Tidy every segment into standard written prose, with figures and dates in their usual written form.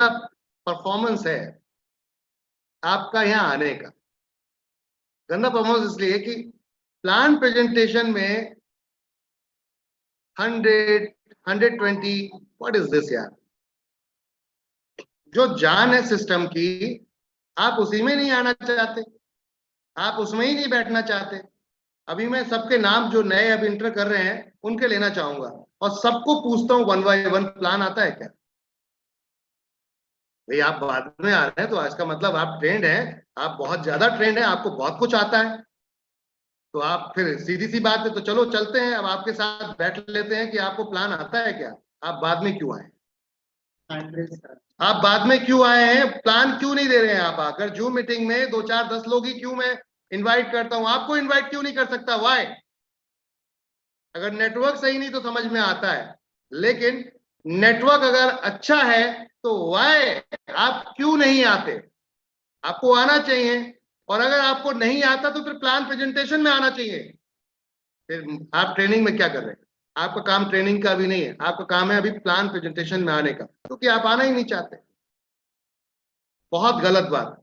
Performance है आपका यहाँ आने का? गंदा परफॉर्मेंस इसलिए कि प्लान प्रेजेंटेशन में 100, 120, व्हाट इज दिस यार? जो जान है सिस्टम की, आप उसी में नहीं आना चाहते, आप उसमें ही नहीं बैठना चाहते। अभी मैं सबके नाम जो नए अब इंटर कर रहे हैं उनके लेना चाहूंगा और सबको पूछता हूं वन बाय वन, प्लान आता है क्या? भाई आप बाद में आ रहे हैं तो इसका मतलब आप ट्रेंड हैं, आप बहुत ज्यादा ट्रेंड हैं, आपको बहुत कुछ आता है। तो आप फिर सीधी सी बात है, तो चलो चलते हैं, अब आपके साथ बैठ लेते हैं कि आपको प्लान आता है क्या? आप बाद में क्यों आए? आप बाद में क्यों आए हैं? प्लान क्यों नहीं दे रहे हैं? आप आकर जूम मीटिंग में 2, 4, 10 लोग ही क्यों मैं इनवाइट करता हूं, आपको इनवाइट क्यों नहीं कर सकता? वाई? अगर नेटवर्क सही नहीं तो समझ में आता है, लेकिन नेटवर्क अगर अच्छा है तो वाई आप क्यों नहीं आते? आपको आना चाहिए। और अगर आपको नहीं आता तो फिर प्लान प्रेजेंटेशन में आना चाहिए। फिर आप ट्रेनिंग में क्या कर रहे हैं? आपका काम ट्रेनिंग का भी नहीं है, आपका काम है अभी प्लान प्रेजेंटेशन में आने का, क्योंकि आप आना ही नहीं चाहते। बहुत गलत बात।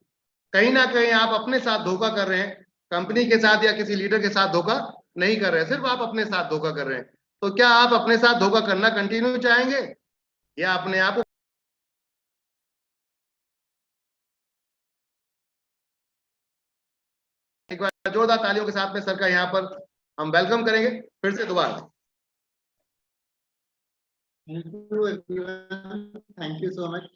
कहीं ना कहीं आप अपने साथ धोखा कर रहे हैं, कंपनी के साथ या किसी लीडर के साथ धोखा नहीं कर रहे, सिर्फ आप अपने साथ धोखा कर रहे हैं। तो क्या आप अपने साथ धोखा करना कंटिन्यू चाहेंगे या अपने आप? एक बार जोरदार तालियों के साथ में सर का यहाँ पर हम वेलकम करेंगे फिर से दोबारा। Thank you everyone, thank you so much.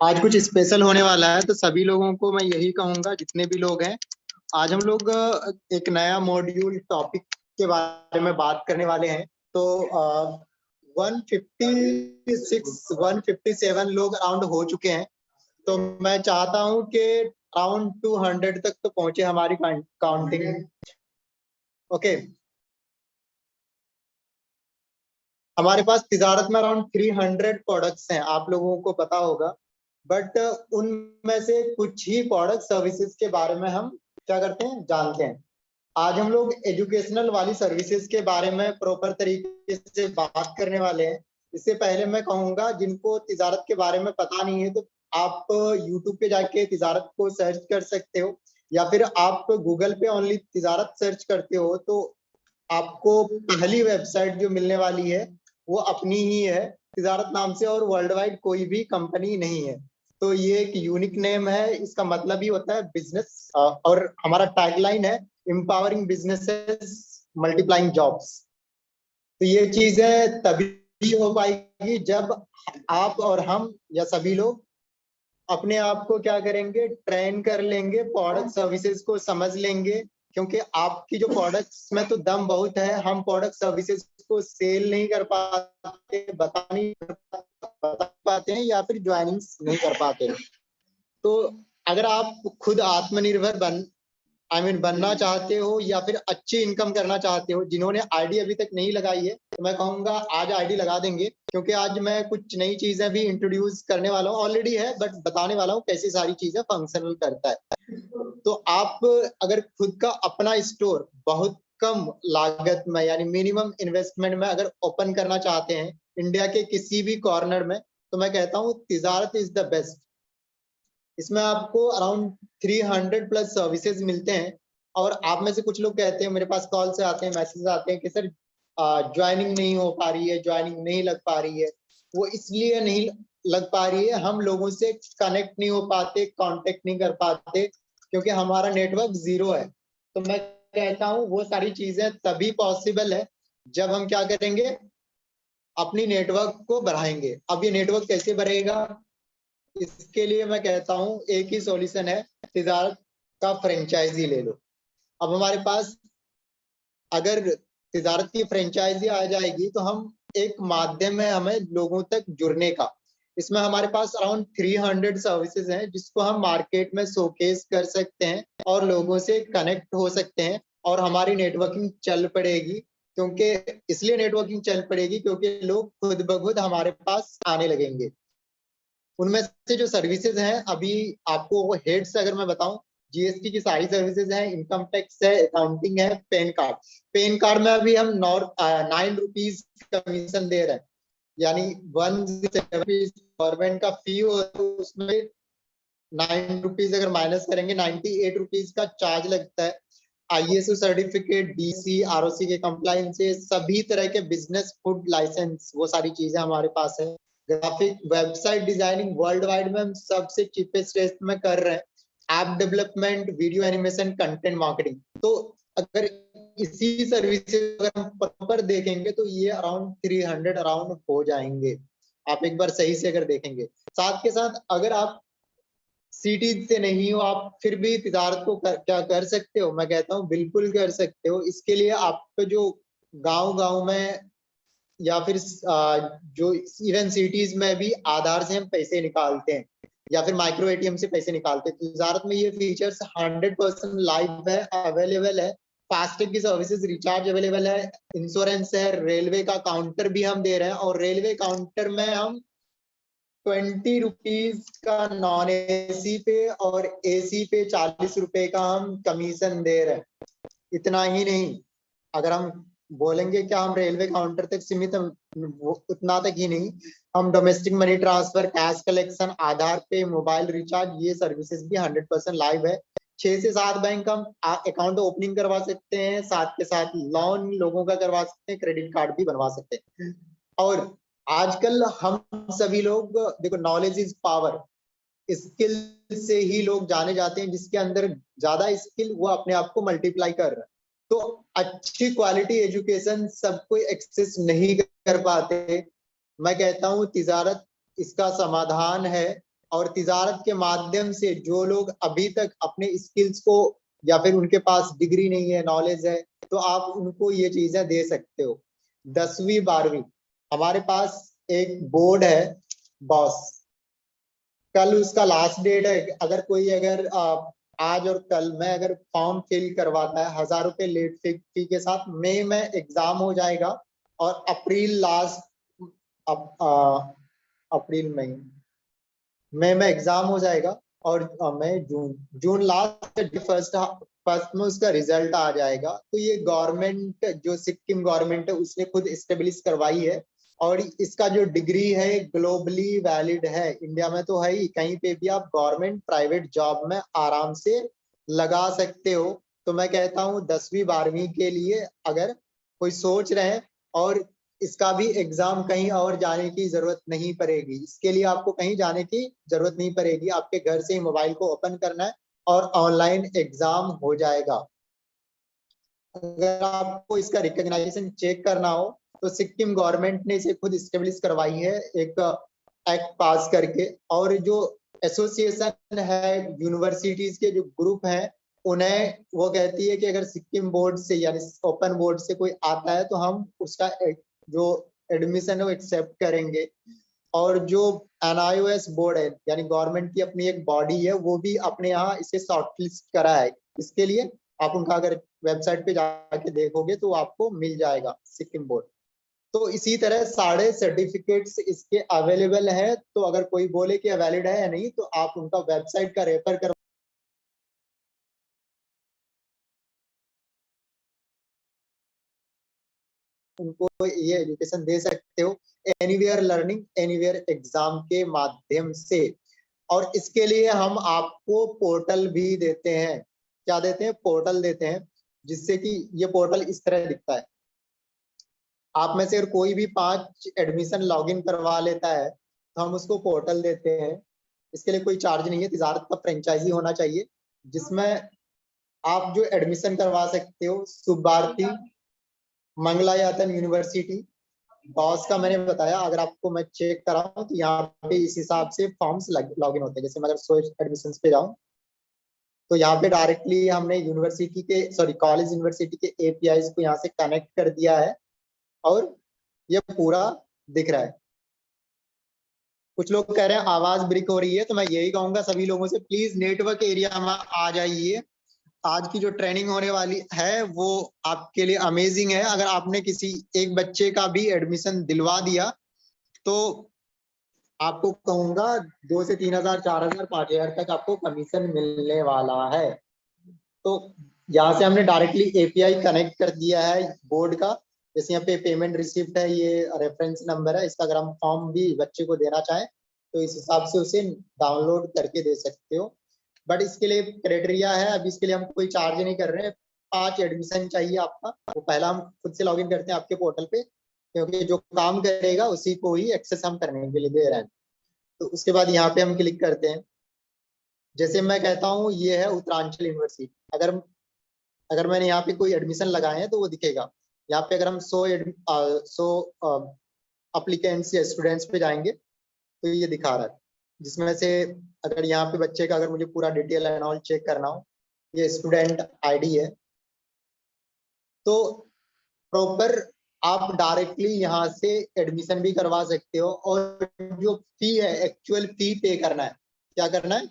आज कुछ स्पेशल होने वाला है, तो सभी लोगों को मैं यही कहूंगा, जितने भी लोग हैं, आज हम लोग एक नया मॉड्यूल टॉपिक के बारे में बात करने वाले हैं। तो 156, 157 लोग अराउंड हो चुके हैं। तो मैं चाहता हूं कि अराउंड 200 तक तो पहुंचे हमारी काउंटिंग। ओके, हमारे पास तिजारत में अराउंड 300 प्रोडक्ट्स हैं, आप लोगों को पता होगा। बट उनमें से कुछ ही प्रोडक्ट सर्विसेज के बारे में हम क्या करते हैं, जानते हैं। आज हम लोग एजुकेशनल वाली सर्विसेज के बारे में प्रॉपर तरीके से बात करने वाले हैं। इससे पहले मैं कहूंगा, जिनको तिजारत के बारे में पता नहीं है तो आप यूट्यूब पे जाके तिजारत को सर्च कर सकते हो, या फिर आप गूगल पे ओनली तिजारत सर्च करते हो तो आपको पहली वेबसाइट जो मिलने वाली है वो अपनी ही है, तिजारत नाम से, और वर्ल्ड वाइड कोई भी कंपनी नहीं है। तो ये एक यूनिक नेम है, इसका मतलब ही होता है बिजनेस, और हमारा टैगलाइन है एम्पावरिंग बिजनेसेस मल्टीप्लाइंग जॉब्स। तो ये चीजें तभी हो पाएगी जब आप और हम या सभी लोग अपने आप को क्या करेंगे, ट्रेन कर लेंगे, प्रोडक्ट सर्विसेज को समझ लेंगे। क्योंकि आपकी जो प्रोडक्ट्स में तो दम बहुत है, हम प्रोडक्ट सर्विसेज को सेल नहीं कर पाते, बता पाते हैं, या फिर ज्वाइनिंग नहीं कर पाते। तो अगर आप खुद आत्मनिर्भर बनना चाहते हो, या फिर अच्छी इनकम करना चाहते हो, जिन्होंने आईडी अभी तक नहीं लगाई है तो मैं कहूंगा आज आईडी लगा देंगे, क्योंकि आज मैं कुछ नई चीजें भी इंट्रोड्यूस करने वाला हूँ। ऑलरेडी है बट बताने वाला हूँ कैसी सारी चीजें फंक्शनल करता है। तो आप अगर खुद का अपना स्टोर बहुत कम लागत में, यानी मिनिमम इन्वेस्टमेंट में अगर ओपन करना चाहते हैं इंडिया के किसी भी कॉर्नर में, तो मैं कहता हूँ तिजारत इज द बेस्ट। इसमें आपको अराउंड 300 प्लस सर्विसेज मिलते हैं। और आप में से कुछ लोग कहते हैं, मेरे पास कॉल से आते हैं, मैसेज आते हैं कि सर ज्वाइनिंग नहीं हो पा रही है, ज्वाइनिंग नहीं लग पा रही है। वो इसलिए नहीं लग पा रही है, हम लोगों से कनेक्ट नहीं हो पाते, कांटेक्ट नहीं कर पाते, क्योंकि हमारा नेटवर्क जीरो है। तो मैं कहता हूँ वो सारी चीजें तभी पॉसिबल है जब हम क्या करेंगे, अपनी नेटवर्क को बढ़ाएंगे। अब ये नेटवर्क कैसे बढ़ेगा, इसके लिए मैं कहता हूं एक ही सॉल्यूशन है, तिजारत का फ्रेंचाइजी ले लो। अब हमारे पास अगर तिजारत की फ्रेंचाइजी आ जाएगी तो हम एक माध्यम है हमें लोगों तक जुड़ने का। इसमें हमारे पास अराउंड 300 सर्विसेज हैं जिसको हम मार्केट में शोकेस कर सकते हैं और लोगों से कनेक्ट हो सकते हैं, और हमारी नेटवर्किंग चल पड़ेगी। क्योंकि इसलिए नेटवर्किंग चल पड़ेगी क्योंकि लोग खुद ब खुद हमारे पास आने लगेंगे। उनमें से जो सर्विसेज हैं, अभी आपको हेड्स अगर मैं बताऊं, जीएसटी की सारी सर्विसेज हैं, इनकम टैक्स है, अकाउंटिंग है, पेन कार्ड में अभी हम 9 रुपीज कमीशन दे रहे हैं, यानी 1 गवर्नमेंट का फी हो तो उसमें 9 रुपीज अगर माइनस करेंगे 98 रुपीज का चार्ज लगता है। ISO सर्टिफिकेट, डीसी, आरओसी के कंप्लायंस से सभी तरह के बिजनेस, फूड लाइसेंस, वो सारी चीजें हमारे पास है। Graphic website designing world wide में हम सबसे चीपेस्ट रेट में कर रहे हैं। App development, video animation, content marketing. तो अगर इसी सर्विसेज अगर हम प्रॉपर देखेंगे तो ये अराउंड 300 अराउंड हो जाएंगे, आप एक बार सही से अगर देखेंगे। साथ के साथ अगर आप सिटी से नहीं हो, आप फिर भी तिजारत को क्या कर सकते हो, मैं कहता हूँ बिल्कुल कर सकते हो। इसके लिए आपको जो गांव में या फिर जो इवन सिटीज में भी आधार से हम पैसे निकालते हैं या फिर माइक्रो एटीएम से पैसे निकालते हैं। तिजारत में ये फीचर्स 100% लाइव है, अवेलेबल है। फास्टैग की सर्विसेज, रिचार्ज अवेलेबल है, इंश्योरेंस है, रेलवे का काउंटर भी हम दे रहे हैं, और रेलवे काउंटर में हम 20 रुपीज का नॉन एसी पे और एसी पे 40 रुपए का हम कमीशन दे रहे हैं। इतना ही नहीं, अगर हम बोलेंगे क्या हम रेलवे काउंटर तक सीमित, उतना तक ही नहीं, हम domestic money transfer, cash collection, Aadhaar pay, mobile recharge, ये सर्विसेज भी 100% लाइव है। 6 से 7 बैंक हम अकाउंट ओपनिंग करवा सकते हैं, साथ के साथ लोन लोगों का करवा सकते हैं, क्रेडिट कार्ड भी बनवा सकते हैं। और आजकल हम सभी लोग देखो, नॉलेज इज पावर, स्किल से ही लोग जाने जाते हैं। जिसके अंदर ज्यादा स्किल वो अपने आप को मल्टीप्लाई कर रहा है। तो अच्छी क्वालिटी एजुकेशन सब कोई एक्सेस नहीं कर पाते। मैं कहता हूँ तिजारत इसका समाधान है, और तिजारत के माध्यम से जो लोग अभी तक अपने स्किल्स को, या फिर उनके पास डिग्री नहीं है, नॉलेज है, तो आप उनको ये चीजें दे सकते हो। 10वीं 12वीं हमारे पास एक बोर्ड है बॉस, कल उसका लास्ट डेट है। अगर कोई अगर आज और कल में अगर फॉर्म फिल करवाता है 1000 रुपए लेट फी के साथ, मई में एग्जाम हो जाएगा, और अप्रैल लास्ट अप्रैल मई में एग्जाम हो जाएगा, और मई जून लास्ट फर्स्ट में उसका रिजल्ट आ जाएगा। तो ये गवर्नमेंट, जो सिक्किम गवर्नमेंट है, उसने खुद एस्टेब्लिश करवाई है, और इसका जो डिग्री है ग्लोबली वैलिड है। इंडिया में तो है ही, कहीं पे भी आप गवर्नमेंट प्राइवेट जॉब में आराम से लगा सकते हो। तो मैं कहता हूँ 10वीं 12वीं के लिए अगर कोई सोच रहे हैं, और इसका भी एग्जाम कहीं और जाने की जरूरत नहीं पड़ेगी, इसके लिए आपको कहीं जाने की जरूरत नहीं पड़ेगी, आपके घर से ही मोबाइल को ओपन करना है और ऑनलाइन एग्जाम हो जाएगा। अगर आपको इसका रिकॉग्नाइजेशन चेक करना हो तो सिक्किम गवर्नमेंट ने इसे खुद स्टेब्लिश करवाई है, एक एक्ट पास करके। और जो एसोसिएशन है यूनिवर्सिटीज के जो ग्रुप हैं, उन्हें वो कहती है कि अगर सिक्किम बोर्ड से यानी ओपन बोर्ड से कोई आता है तो हम उसका जो एडमिशन है वो एक्सेप्ट करेंगे। और जो NIOS बोर्ड है, यानी गवर्नमेंट की अपनी एक बॉडी है, वो भी अपने यहाँ इसे शॉर्टलिस्ट करा है। इसके लिए आप उनका अगर वेबसाइट पे जाके देखोगे तो आपको मिल जाएगा सिक्किम बोर्ड। तो इसी तरह सारे सर्टिफिकेट्स इसके अवेलेबल है। तो अगर कोई बोले कि वैलिड है या नहीं, तो आप उनका वेबसाइट का रेफर कर उनको ये एजुकेशन दे सकते हो, एनीवेयर लर्निंग एनीवेयर एग्जाम के माध्यम से। और इसके लिए हम आपको पोर्टल भी देते हैं। क्या देते हैं? पोर्टल देते हैं, जिससे कि ये पोर्टल इस तरह दिखता है। आप में से अगर कोई भी 5 एडमिशन लॉगिन करवा लेता है तो हम उसको पोर्टल देते हैं। इसके लिए कोई चार्ज नहीं है, तिजारत का फ्रेंचाइजी होना चाहिए, जिसमें आप जो एडमिशन करवा सकते हो। शुभ भारती, मंगलायतन यूनिवर्सिटी, बॉस का मैंने बताया। अगर आपको मैं चेक कराऊं तो यहाँ पे इस हिसाब से फॉर्म्स लॉगिन होते हैं। जैसे मैं अगर सोच एडमिशन पे जाऊं तो यहाँ पे डायरेक्टली हमने यूनिवर्सिटी के कॉलेज यूनिवर्सिटी के APIs को यहाँ से कनेक्ट कर दिया है, और ये पूरा दिख रहा है। कुछ लोग कह रहे हैं आवाज ब्रेक हो रही है, तो मैं यही कहूंगा सभी लोगों से, प्लीज नेटवर्क एरिया में आ जाइए। आज की जो ट्रेनिंग होने वाली है वो आपके लिए अमेजिंग है। अगर आपने किसी एक बच्चे का भी एडमिशन दिलवा दिया तो आपको कहूंगा 2 से 3 हजार, 4 हजार, 5 हजार तक आपको कमीशन मिलने वाला है। तो यहाँ से हमने डायरेक्टली एपीआई कनेक्ट कर दिया है बोर्ड का। जैसे यहाँ पे पेमेंट रिसिप्ट है, ये रेफरेंस नंबर है, इसका अगर हम फॉर्म भी बच्चे को देना चाहें तो इस हिसाब से उसे डाउनलोड करके दे सकते हो। बट इसके लिए क्राइटेरिया है, अभी इसके लिए हम कोई चार्ज नहीं कर रहे हैं। 5 एडमिशन चाहिए आपका, वो पहला हम खुद से लॉगिन करते हैं आपके पोर्टल पे, क्योंकि जो काम करेगा उसी को ही एक्सेस हम करने के लिए दे रहे हैं। तो उसके बाद यहाँ पे हम क्लिक करते हैं। जैसे मैं कहता हूँ ये है उत्तरांचल यूनिवर्सिटी, अगर अगर मैंने यहाँ पे कोई एडमिशन लगाए हैं तो वो दिखेगा। यहाँ पे अगर हम 100 अप्लीकेंट्स या स्टूडेंट्स पे जाएंगे तो ये दिखा रहा है, जिसमें से अगर यहाँ पे बच्चे का अगर मुझे पूरा डिटेल एंड ऑल चेक करना हो, ये स्टूडेंट आईडी है, तो प्रॉपर आप डायरेक्टली यहाँ से एडमिशन भी करवा सकते हो। और जो फी है, एक्चुअल फी पे करना है। क्या करना है?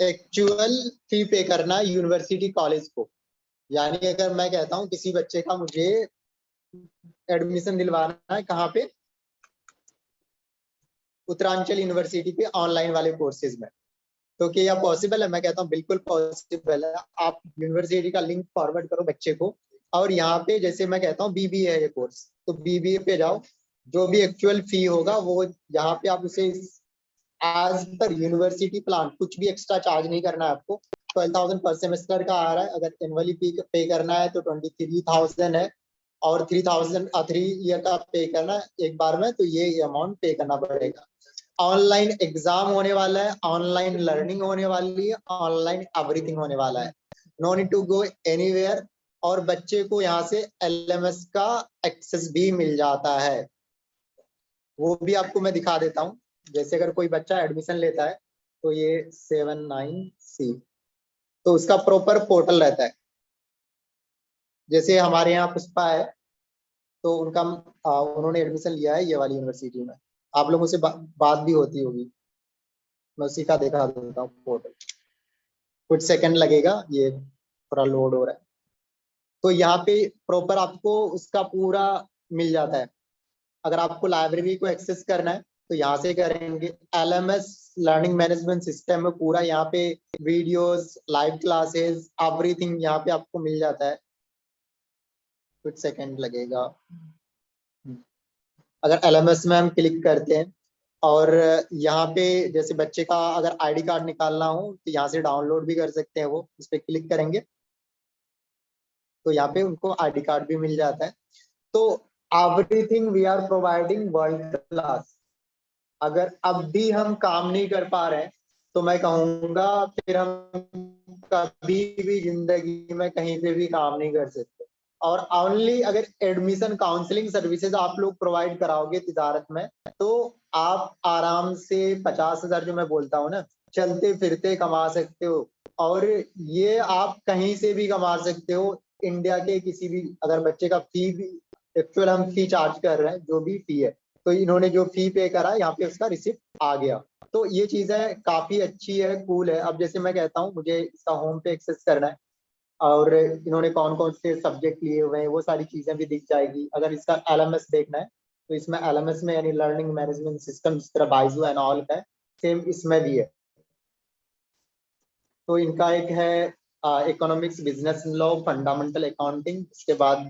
एक्चुअल फी पे करना है यूनिवर्सिटी कॉलेज को। यानी अगर मैं कहता हूँ किसी बच्चे का मुझे एडमिशन दिलवाना है, कहाँ पे? उत्तरांचल यूनिवर्सिटी पे ऑनलाइन वाले कोर्सेज में, तो क्या यह पॉसिबल है? मैं कहता हूँ बिल्कुल पॉसिबल है। आप यूनिवर्सिटी का लिंक फॉरवर्ड करो बच्चे को, और यहाँ पे जैसे मैं कहता हूँ बीबीए है ये कोर्स, तो बीबीए पे जाओ, जो भी एक्चुअल फी होगा वो यहाँ पे आप उसे एज पर यूनिवर्सिटी प्लान, कुछ भी एक्स्ट्रा चार्ज नहीं करना है आपको। 12,000 पर सेमेस्टर का आ रहा है, अगर एनुअली पे करना है तो 23,000 है, और 3,000 3 ईयर का पे करना है एक बार में, तो ये अमाउंट पे करना पड़ेगा। ऑनलाइन एग्जाम होने वाला है, ऑनलाइन लर्निंग होने वाली है, ऑनलाइन एवरीथिंग होने वाला है। No need to go anywhere. और बच्चे को यहाँ से एलएमएस का एक्सेस भी मिल जाता है, वो भी आपको मैं दिखा देता हूँ। जैसे अगर कोई बच्चा एडमिशन लेता है तो ये 79C, तो उसका प्रॉपर पोर्टल रहता है। जैसे हमारे यहाँ पुष्पा है, तो उनका उन्होंने एडमिशन लिया है ये वाली यूनिवर्सिटी में, आप लोगों से बात भी होती होगी, मैं उसी का दिखा देता हूँ पोर्टल। कुछ सेकंड लगेगा, ये थोड़ा लोड हो रहा है। तो यहाँ पे प्रॉपर आपको उसका पूरा मिल जाता है। अगर आपको लाइब्रेरी को एक्सेस करना है तो यहाँ से करेंगे। एलएमएस लर्निंग मैनेजमेंट सिस्टम में पूरा यहाँ पे वीडियोस, लाइव क्लासेस, एवरीथिंग यहाँ पे आपको मिल जाता है। कुछ सेकंड लगेगा। अगर एलएमएस में हम क्लिक करते हैं, और यहाँ पे जैसे बच्चे का अगर आईडी कार्ड निकालना हो तो यहाँ से डाउनलोड भी कर सकते हैं, वो इस पे क्लिक करेंगे तो यहाँ पे उनको आईडी कार्ड भी मिल जाता है। तो everything we are providing world class. अगर अब भी हम काम नहीं कर पा रहे हैं तो मैं कहूंगा फिर हम कभी भी जिंदगी में कहीं पे भी काम नहीं कर सकते। और ओनली अगर एडमिशन काउंसलिंग सर्विसेज आप लोग प्रोवाइड कराओगे तिजारत में, तो आप आराम से 50,000 जो मैं बोलता हूँ ना, चलते फिरते कमा सकते हो। और ये आप कहीं से भी कमा सकते हो, इंडिया के किसी भी। अगर बच्चे का फी भी, एक्चुअल हम फी चार्ज कर रहे हैं, जो भी फी है, तो इन्होंने जो फी पे करा यहाँ पे उसका रिसिप्ट आ गया। तो ये चीजें काफी अच्छी है, कूल है। अब जैसे मैं कहता हूँ मुझे इसका होम पे एक्सेस करना है, और इन्होंने कौन कौन से सब्जेक्ट लिए हुए हैं वो सारी चीजें भी दिख जाएगी। अगर इसका एलएमएस देखना है तो इसमें एलएमएस में यानी लर्निंग मैनेजमेंट सिस्टम, जिस तरह बाइजू एंड ऑल का है, सेम इसमें भी है। तो इनका एक है economics, business law, fundamental accounting, उसके बाद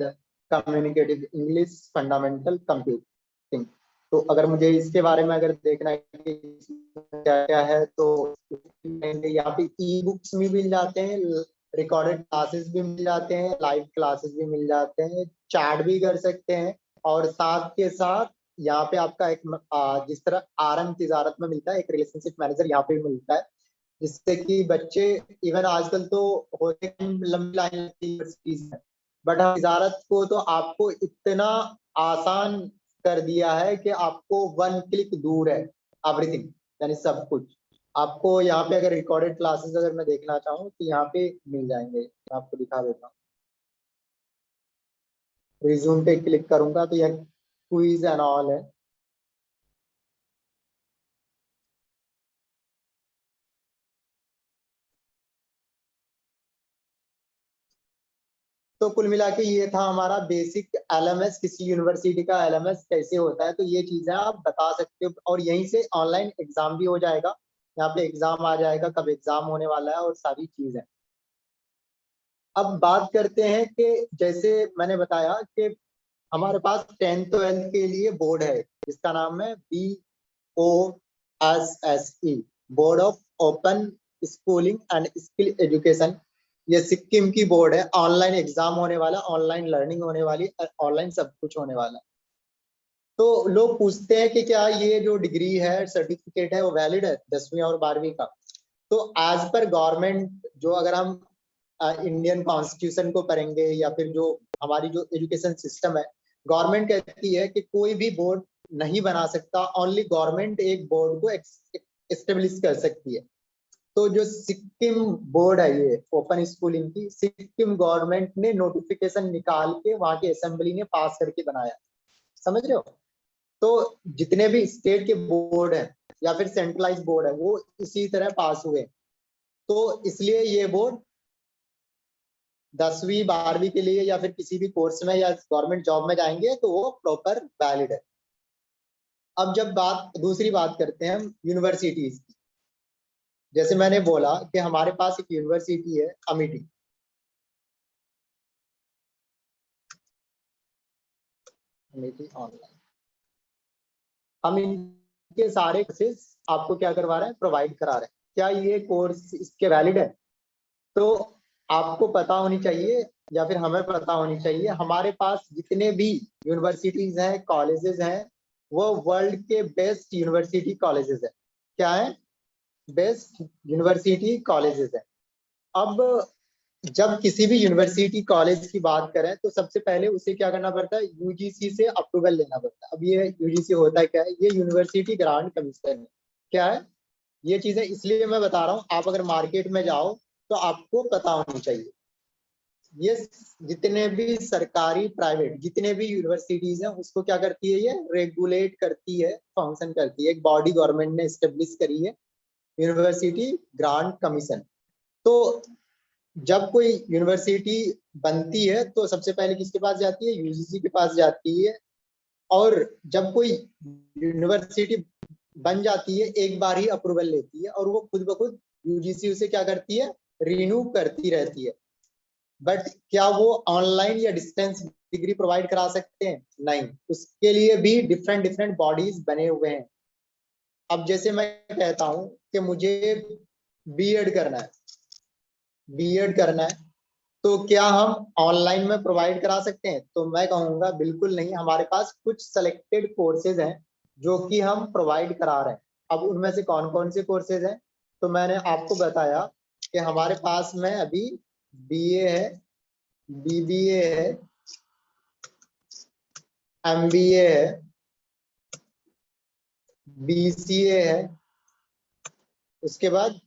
कम्युनिकेटिव इंग्लिश, फंडामेंटल कंप्यूटिंग। तो अगर मुझे इसके बारे में अगर देखना है कि क्या क्या है, तो यहाँ पे ई बुक्स भी मिल जाते हैं, रिकॉर्डेड क्लासेस भी मिल जाते हैं, लाइव क्लासेस भी मिल जाते हैं, चैट भी कर सकते हैं। और साथ के साथ यहाँ पे आपका एक जिस तरह आरएम तिजारत में मिलता है, एक रिलेशनशिप मैनेजर यहाँ पे भी मिलता है, जिससे कि बच्चे, इवन आजकल तो होते लंबी लाइन लगती है, बट तिजारत को तो आपको इतना आसान कर दिया है कि आपको 1 क्लिक दूर है एवरीथिंग, यानी सब कुछ आपको यहाँ पे। अगर रिकॉर्डेड क्लासेस अगर मैं देखना चाहूँ तो यहाँ पे मिल जाएंगे, मैं आपको दिखा देता हूँ। रिज्यूम पे क्लिक करूंगा तो यह क्विज एंड ऑल है। तो कुल मिला के ये था हमारा बेसिक एलएमएस, किसी यूनिवर्सिटी का एलएमएस कैसे होता है। तो ये चीजें आप बता सकते हो, और यहीं से ऑनलाइन एग्जाम भी हो जाएगा। यहाँ पे एग्जाम आ जाएगा, कब एग्जाम होने वाला है और सारी चीजें। अब बात करते हैं कि जैसे मैंने बताया कि हमारे पास 10th-12th के लिए बोर्ड है, जिसका नाम है BOSSE, board of open schooling and skill education. ये सिक्किम की बोर्ड है। ऑनलाइन एग्जाम होने वाला, ऑनलाइन लर्निंग होने वाली, ऑनलाइन सब कुछ होने वाला। तो लोग पूछते हैं कि क्या ये जो डिग्री है, सर्टिफिकेट है, वो वैलिड है 10वीं और 12वीं का। तो एज पर गवर्नमेंट, जो अगर हम इंडियन कॉन्स्टिट्यूशन को करेंगे या फिर जो हमारी जो एजुकेशन सिस्टम है, गवर्नमेंट कहती है कि कोई भी बोर्ड नहीं बना सकता, ओनली गवर्नमेंट एक बोर्ड को एस्टेब्लिश कर सकती है। तो जो सिक्किम बोर्ड है, ये ओपन स्कूलिंग की, सिक्किम गवर्नमेंट ने नोटिफिकेशन निकाल के वहां की असेंबली ने पास करके बनाया। समझ रहे हो? तो जितने भी स्टेट के बोर्ड है या फिर सेंट्रलाइज बोर्ड है, वो इसी तरह पास हुए। तो इसलिए ये बोर्ड 10वीं 12वीं के लिए या फिर किसी भी कोर्स में या गवर्नमेंट जॉब में जाएंगे तो वो प्रॉपर वैलिड है। अब जब दूसरी बात करते हैं हम यूनिवर्सिटीज की। जैसे मैंने बोला कि हमारे पास एक यूनिवर्सिटी है अमिटी। अमिटी ऑनलाइन, हम इनके सारे कोर्सेज आपको क्या करवा रहे हैं, प्रोवाइड करा रहे हैं। क्या ये कोर्स इसके वैलिड है? तो आपको पता होनी चाहिए या फिर हमें पता होनी चाहिए, हमारे पास जितने भी यूनिवर्सिटीज हैं, कॉलेजेस हैं, वो वर्ल्ड के बेस्ट यूनिवर्सिटी कॉलेजेस हैं। क्या है? बेस्ट यूनिवर्सिटी कॉलेजेस हैं। अब जब किसी भी यूनिवर्सिटी कॉलेज की बात करें तो सबसे पहले उसे क्या करना पड़ता है, यूजीसी से अप्रूवल लेना पड़ता है। अब ये यूजीसी होता है क्या है? ये यूनिवर्सिटी ग्रांट कमीशन है। क्या है? ये चीजें इसलिए मैं बता रहा हूँ, आप अगर मार्केट में जाओ तो आपको पता होनी चाहिए। ये जितने भी सरकारी प्राइवेट जितने भी यूनिवर्सिटीज हैं, उसको क्या करती है, ये रेगुलेट करती है, फंक्शन करती है। एक बॉडी गवर्नमेंट ने एस्टेब्लिश करी है, यूनिवर्सिटी ग्रांट कमीशन। तो जब कोई यूनिवर्सिटी बनती है तो सबसे पहले किसके पास जाती है, यूजीसी के पास जाती है। और जब कोई यूनिवर्सिटी बन जाती है, एक बार ही अप्रूवल लेती है और वो खुद ब खुद यूजीसी उसे क्या करती है, रिन्यू करती रहती है। बट क्या वो ऑनलाइन या डिस्टेंस डिग्री प्रोवाइड करा सकते हैं? नहीं, उसके लिए भी डिफरेंट डिफरेंट बॉडीज बने हुए हैं। अब जैसे मैं कहता हूं कि मुझे बीएड करना है, बीएड करना है, तो क्या हम ऑनलाइन में प्रोवाइड करा सकते हैं? तो मैं कहूंगा बिल्कुल नहीं। हमारे पास कुछ सेलेक्टेड कोर्सेज हैं जो कि हम प्रोवाइड करा रहे हैं। अब उनमें से कौन कौन से कोर्सेज हैं? तो मैंने आपको बताया कि हमारे पास में अभी बीए है, बीबीए है, एमबीए है, बीसीए है, उसके बाद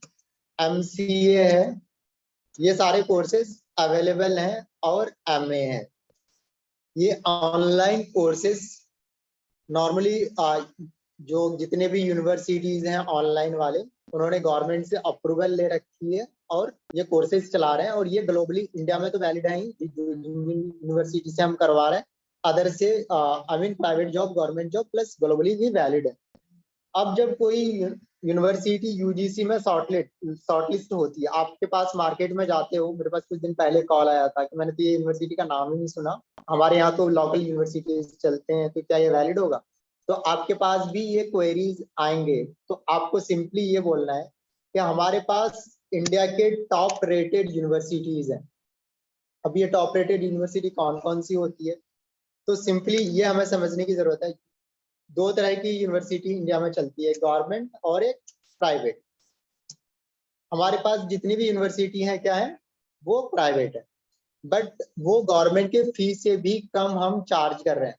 एमसीए है। ये सारे कोर्सेज अवेलेबल हैं और एमए है। ये ऑनलाइन कोर्सेज नॉर्मली जो जितने भी यूनिवर्सिटीज हैं ऑनलाइन वाले, उन्होंने गवर्नमेंट से अप्रूवल ले रखी है और ये कोर्सेज चला रहे हैं। और ये ग्लोबली, इंडिया में तो वैलिड है ही, यूनिवर्सिटी से हम करवा रहे हैं, अदर से I mean private job, government job plus globally भी वैलिड है। अब जब कोई यूनिवर्सिटी यूजीसी में शॉर्टलिस्ट होती है, आपके पास मार्केट में जाते हो, मेरे पास कुछ दिन पहले कॉल आया था कि मैंने तो ये यूनिवर्सिटी का नाम ही नहीं सुना, हमारे यहाँ तो लोकल यूनिवर्सिटीज चलते हैं, तो क्या ये वैलिड होगा? तो आपके पास भी ये क्वेरीज आएंगे। तो आपको सिंपली ये बोलना है कि हमारे पास इंडिया के टॉप रेटेड यूनिवर्सिटीज हैं। अब ये टॉप रेटेड यूनिवर्सिटी कौन कौन सी होती है? तो सिंपली ये हमें समझने की जरूरत है। दो तरह की यूनिवर्सिटी इंडिया में चलती है, गवर्नमेंट और एक प्राइवेट। हमारे पास जितनी भी यूनिवर्सिटी है क्या है, वो प्राइवेट है, बट वो गवर्नमेंट के फीस से भी कम हम चार्ज कर रहे हैं।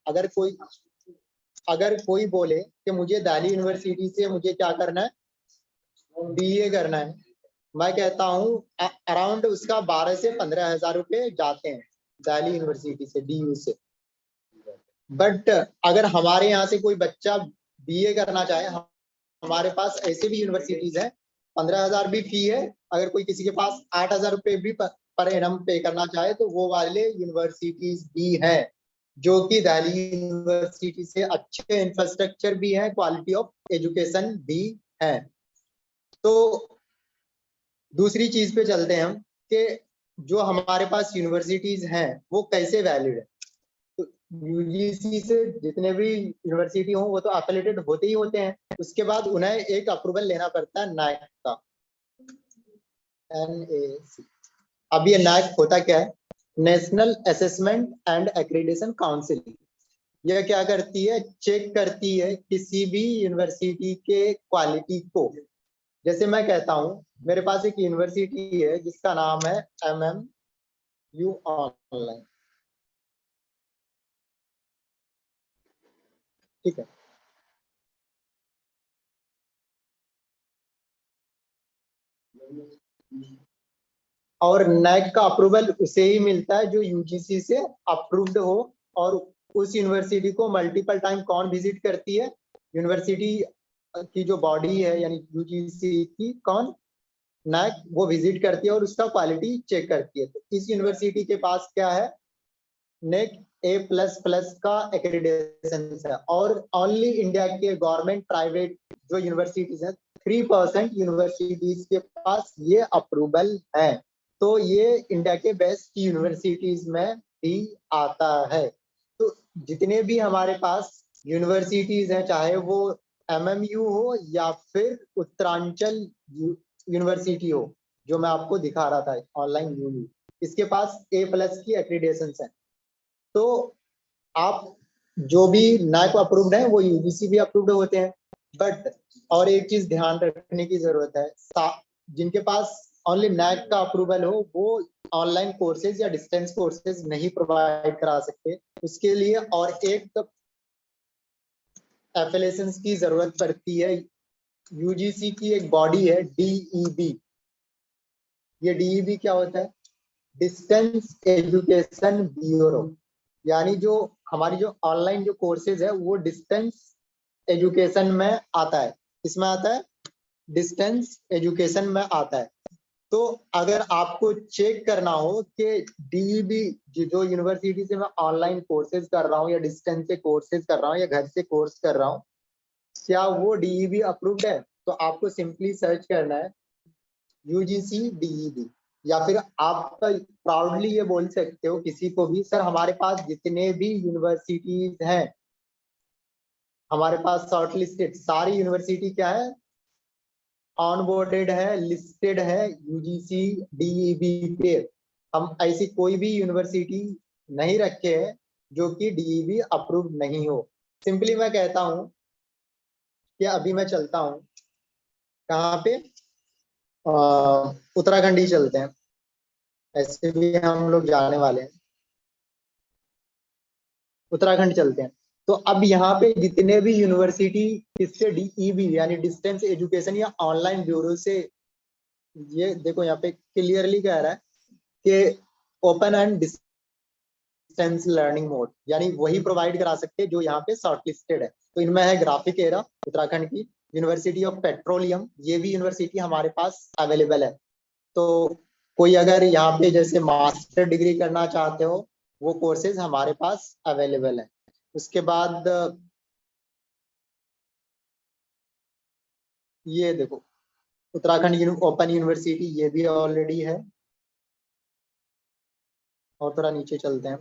अगर कोई बोले कि मुझे दिल्ली यूनिवर्सिटी से मुझे क्या करना है, बीए करना है, मैं कहता हूँ अराउंड उसका 12 से 15 हजार रुपये जाते हैं दिल्ली यूनिवर्सिटी से, डीयू से। बट अगर हमारे यहाँ से कोई बच्चा बीए करना चाहे, हमारे पास ऐसे भी यूनिवर्सिटीज है, 15 हजार भी फी है। अगर कोई किसी के पास 8 हजार रुपये भी पर एनम पे करना चाहे तो वो वाले यूनिवर्सिटीज भी हैं, जो कि दिल्ली यूनिवर्सिटी से अच्छे इंफ्रास्ट्रक्चर भी है, क्वालिटी ऑफ एजुकेशन भी है। तो दूसरी चीज पे चलते हैं हम कि जो हमारे पास यूनिवर्सिटीज हैं वो कैसे वैलिड है। तो यूजीसी से जितने भी यूनिवर्सिटी हो वो तो एफिलिएटेड होते ही होते हैं, उसके बाद उन्हें एक अप्रूवल लेना पड़ता है नैक का, NAC। अब ये नैक होता क्या है? National assessment and accreditation council. यह क्या करती है? चेक करती है किसी भी यूनिवर्सिटी के क्वालिटी को। जैसे मैं कहता हूँ मेरे पास एक यूनिवर्सिटी है जिसका नाम है MMU ऑनलाइन, ठीक है। और नैक का अप्रूवल उसे ही मिलता है जो यूजीसी से अप्रूव्ड हो, और उस यूनिवर्सिटी को मल्टीपल टाइम कौन विजिट करती है? यूनिवर्सिटी की जो बॉडी है यानी यूजीसी की, कौन? नैक, वो विजिट करती है और उसका क्वालिटी चेक करती है। तो इस यूनिवर्सिटी के पास क्या है? नेक A++ का एक्रेडिटेशन है, और ओनली इंडिया के गवर्नमेंट प्राइवेट जो यूनिवर्सिटीज है 3% यूनिवर्सिटीज के पास ये अप्रूवल है। तो ये इंडिया के बेस्ट यूनिवर्सिटीज में भी आता है। तो जितने भी हमारे पास यूनिवर्सिटीज हैं, चाहे वो MMU हो या फिर उत्तरांचल यूनिवर्सिटी हो, जो मैं आपको दिखा रहा था ऑनलाइन यूनी, इसके पास A+ की एक्रीडेशन है। तो आप जो भी नैक अप्रूव्ड है वो यूजीसी भी अप्रूव्ड होते हैं। बट और एक चीज ध्यान रखने की जरूरत है, जिनके पास ओनली नैक का अप्रूवल हो वो ऑनलाइन कोर्सेज या डिस्टेंस कोर्सेज नहीं प्रोवाइड करा सकते। उसके लिए और एक एफिलिएशन की जरूरत पड़ती है। यूजीसी की एक बॉडी है DEB। ये DEB क्या होता है? Distance education bureau. यानी जो हमारी जो ऑनलाइन जो कोर्सेज है वो डिस्टेंस एजुकेशन में आता है। इसमें आता है डिस्टेंस एजुकेशन में आता है। तो अगर आपको चेक करना हो कि DEB जो यूनिवर्सिटी से मैं ऑनलाइन कोर्सेज कर रहा हूँ या डिस्टेंस से कोर्सेज कर रहा हूँ या घर से कोर्स कर रहा हूँ, क्या वो DEB अप्रूव्ड है? तो आपको सिंपली सर्च करना है UGC DEB, या फिर आप प्राउडली ये बोल सकते हो किसी को भी, सर हमारे पास जितने भी यूनिवर्सिटीज हैं, हमारे पास शॉर्ट लिस्टेड सारी यूनिवर्सिटी क्या है? ऑनबोर्डेड है, लिस्टेड है UGC DEB पे। हम ऐसी कोई भी यूनिवर्सिटी नहीं रखे हैं जो कि DEB अप्रूव नहीं हो। सिंपली मैं कहता हूं कि अभी मैं चलता हूं कहाँ पे, उत्तराखंड ही चलते हैं, ऐसे भी हम लोग जाने वाले हैं, उत्तराखंड चलते हैं। तो अब यहाँ पे जितने भी यूनिवर्सिटी इससे DEB यानी डिस्टेंस एजुकेशन या ऑनलाइन ब्यूरो से, ये देखो यहाँ पे क्लियरली कह रहा है कि open and distance learning mode, यानी वही प्रोवाइड करा सकते हैं जो यहाँ पे शॉर्ट लिस्टेड है। तो इनमें है ग्राफिक एरा उत्तराखंड की, यूनिवर्सिटी ऑफ पेट्रोलियम, ये भी यूनिवर्सिटी हमारे पास अवेलेबल है। तो कोई अगर यहाँ पे जैसे मास्टर डिग्री करना चाहते हो, वो कोर्सेज हमारे पास अवेलेबल है। उसके बाद ये देखो उत्तराखंड ओपन यूनिवर्सिटी, ये भी ऑलरेडी है। और थोड़ा नीचे चलते हैं।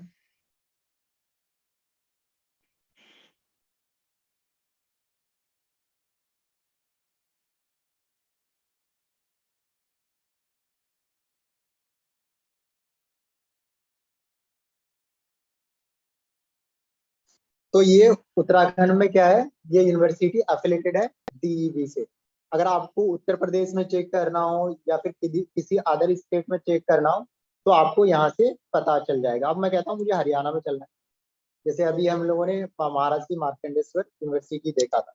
तो ये उत्तराखंड में क्या है? ये यूनिवर्सिटी एफिलेटेड है DEB से। अगर आपको उत्तर प्रदेश में चेक करना हो या फिर किसी अदर स्टेट में चेक करना हो तो आपको यहाँ से पता चल जाएगा। अब मैं कहता हूँ मुझे हरियाणा में चलना है। जैसे अभी हम लोगों ने महाराष्ट्र की मार्कंडेश्वर यूनिवर्सिटी देखा था,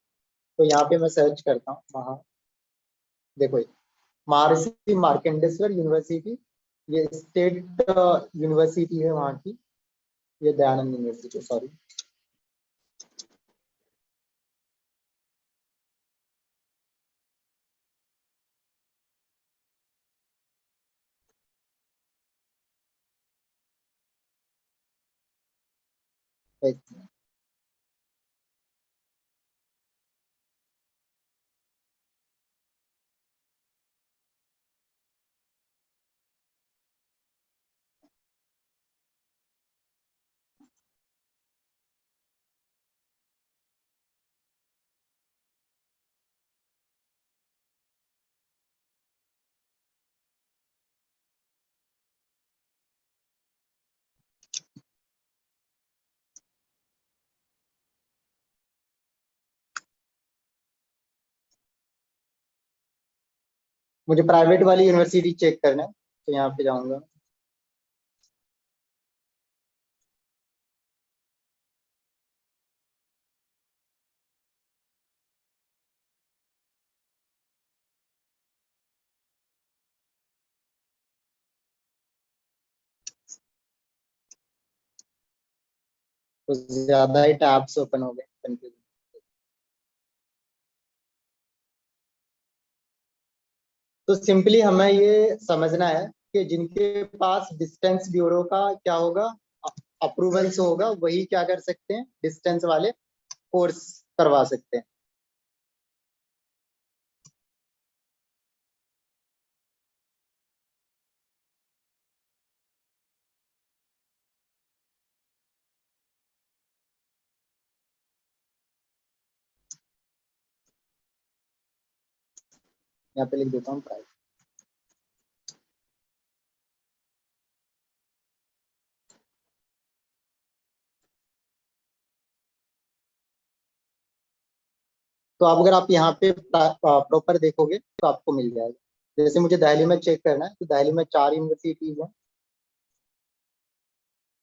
तो यहाँ पे मैं सर्च करता हूँ देखो ये महर्षि मार्कंडेश्वर यूनिवर्सिटी, ये स्टेट यूनिवर्सिटी है वहाँ की, ये दयानंद यूनिवर्सिटी, सॉरी। एक मिनट। मुझे प्राइवेट वाली यूनिवर्सिटी चेक करना है, तो यहाँ पे जाऊंगा। तो ज्यादा ही टैब्स ओपन हो गए, कंफ्यूजन। तो सिंपली हमें ये समझना है कि जिनके पास डिस्टेंस ब्यूरो का क्या होगा, अप्रूवल्स होगा, वही क्या कर सकते हैं, डिस्टेंस वाले कोर्स करवा सकते हैं। यहाँ पे लिख देता हूँ प्राइवेट। तो अब अगर आप यहाँ पे प्रॉपर देखोगे तो आपको मिल जाएगा। जैसे मुझे दिल्ली में चेक करना है, तो दिल्ली में 4 यूनिवर्सिटीज हैं,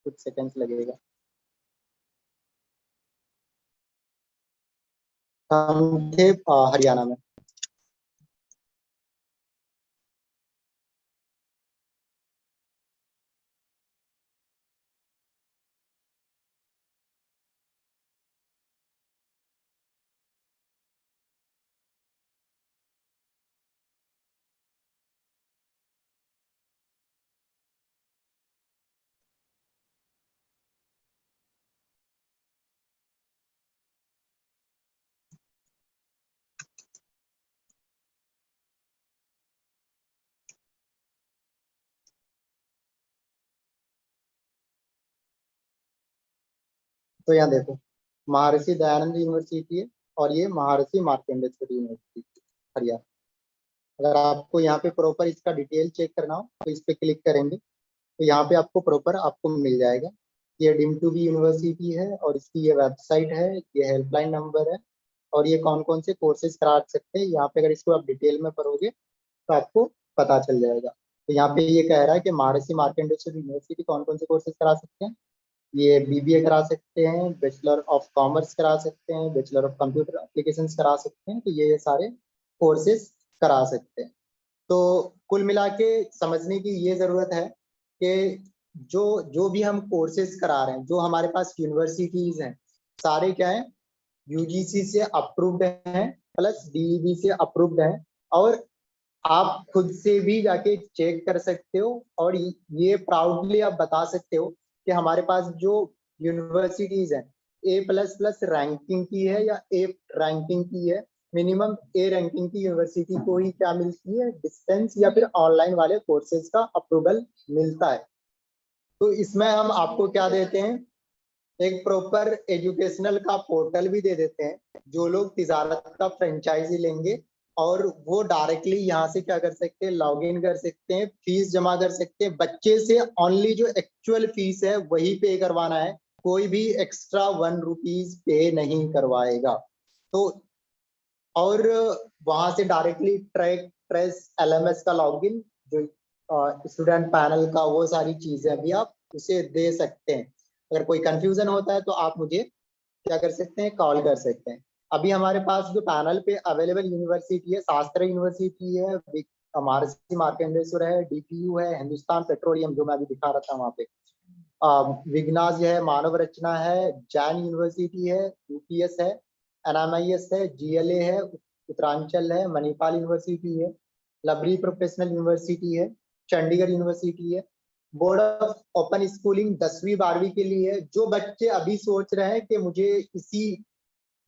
कुछ सेकंड्स लगेगा। हम थे हरियाणा में। तो यहाँ देखो, महर्षि दयानंद यूनिवर्सिटी है और ये महर्षि मार्कंडेश्वर यूनिवर्सिटी हरियाणा। अगर आपको यहाँ पे प्रॉपर इसका डिटेल चेक करना हो तो इस पे क्लिक करेंगे, तो यहाँ पे आपको प्रॉपर आपको मिल जाएगा। ये डीम टू बी यूनिवर्सिटी है और इसकी ये वेबसाइट है, ये हेल्पलाइन नंबर है, और ये कौन कौन से कोर्सेज करा सकते हैं यहाँ पे अगर इसको आप डिटेल में पढ़ोगे तो आपको पता चल जाएगा। तो यहाँ पे ये कह रहा है कि महर्षि मार्कंडेश्वर यूनिवर्सिटी कौन कौन से कोर्सेज करा सकते हैं। ये बीबीए करा सकते हैं, बैचलर ऑफ कॉमर्स करा सकते हैं, बैचलर ऑफ कंप्यूटर एप्लीकेशंस करा सकते हैं। तो ये सारे कोर्सेज करा सकते हैं। तो कुल मिला के समझने की ये जरूरत है कि जो जो भी हम कोर्सेज करा रहे हैं, जो हमारे पास यूनिवर्सिटीज हैं, सारे क्या है, यूजीसी से अप्रूव्ड हैं, प्लस डीईबी से अप्रूव्ड हैं। और आप खुद से भी जाके चेक कर सकते हो और ये प्राउडली आप बता सकते हो कि हमारे पास जो यूनिवर्सिटीज हैं ए प्लस प्लस रैंकिंग की है या ए रैंकिंग की है। मिनिमम ए रैंकिंग की यूनिवर्सिटी को ही क्या मिलती है, डिस्टेंस या फिर ऑनलाइन वाले कोर्सेज का अप्रूवल मिलता है। तो इसमें हम आपको क्या देते हैं, एक प्रॉपर एजुकेशनल का पोर्टल भी दे देते हैं। जो लोग तिजारत का फ्रेंचाइजी लेंगे और वो डायरेक्टली यहाँ से क्या कर सकते हैं, लॉग इन कर सकते हैं, फीस जमा कर सकते हैं। बच्चे से ओनली जो एक्चुअल फीस है वही पे करवाना है, कोई भी एक्स्ट्रा 1 रुपीज पे नहीं करवाएगा। तो और वहां से डायरेक्टली ट्रेस एलएमएस का लॉगिन, जो स्टूडेंट पैनल का, वो सारी चीजें भी आप उसे दे सकते हैं। अगर कोई कंफ्यूजन होता है तो आप मुझे क्या कर सकते हैं, कॉल कर सकते हैं। अभी हमारे पास जो पैनल पे अवेलेबल यूनिवर्सिटी है, शास्त्र यूनिवर्सिटी है, महर्षि मार्कंडेश्वर है, डीपीयू है, हिंदुस्तान पेट्रोलियम जो मैं अभी दिखा रहा था वहां पे, विघ्नाज है, मानव रचना है, जैन यूनिवर्सिटी है, यूपीएस है, एनएमआईएस है, जीएलए है, उत्तरांचल है, मणिपाल यूनिवर्सिटी है, लवली प्रोफेशनल यूनिवर्सिटी है, चंडीगढ़ यूनिवर्सिटी है, बोर्ड ऑफ ओपन स्कूलिंग 10वीं 12वीं के लिए है। जो बच्चे अभी सोच रहे हैं कि मुझे इसी